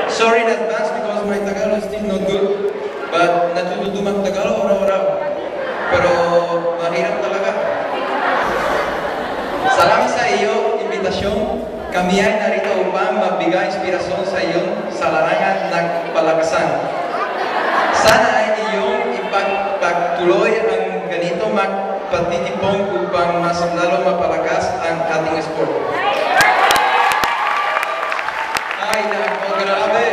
Sorry in advance because my Tagalog is still not good. But natututo mag-Tagalog araw-araw. Pero mahirap talaga. Salamat sa iyo, imbitasyon. Kami ay narito upang magbigay inspirasyon sa iyong sa larangan ng palakasan. Sana ay iyong ipagpatuloy ang ganito magpatitipong upang mas lalo mapalakas ang ating sport. Ay, nako, grabe!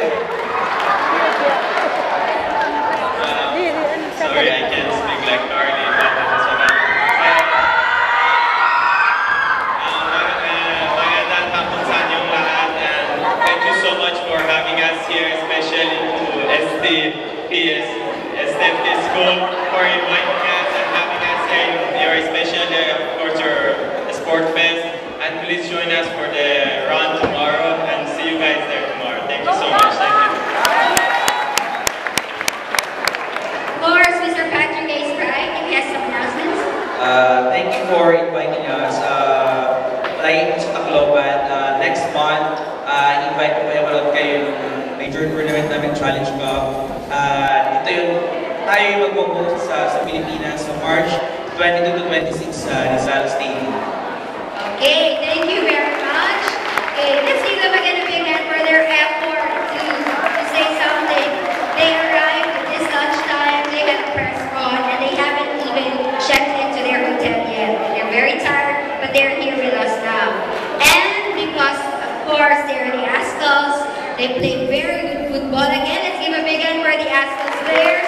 Sorry, I can't speak like Carly, but magandang hapon sa inyong lahat, and thank you so much for having us here, especially to STFT School for inviting us and having us here. You're special, of course, your sport fest, and please join us for the run tomorrow, and see you guys there tomorrow. Thank you so much. Thank you. Thank you for inviting us. Tayo sa Tacloban. Next month, invite ko kayo manood kayo ng major tournament namin, Challenge Cup. Ito yun, tayo yung mag-host sa Pilipinas sa March 22 to 26 sa Rizal Stadium. Okay, thank you very much. Okay, let's give them again a big hand for their effort to say something. They arrived at this lunchtime, they had a press con, and they haven't even checked into their hotel yet. They're very tired, but they're here with us now. And because, of course, they're the Aztals, they play very good football. Again, let's give a big hand for the Aztals players.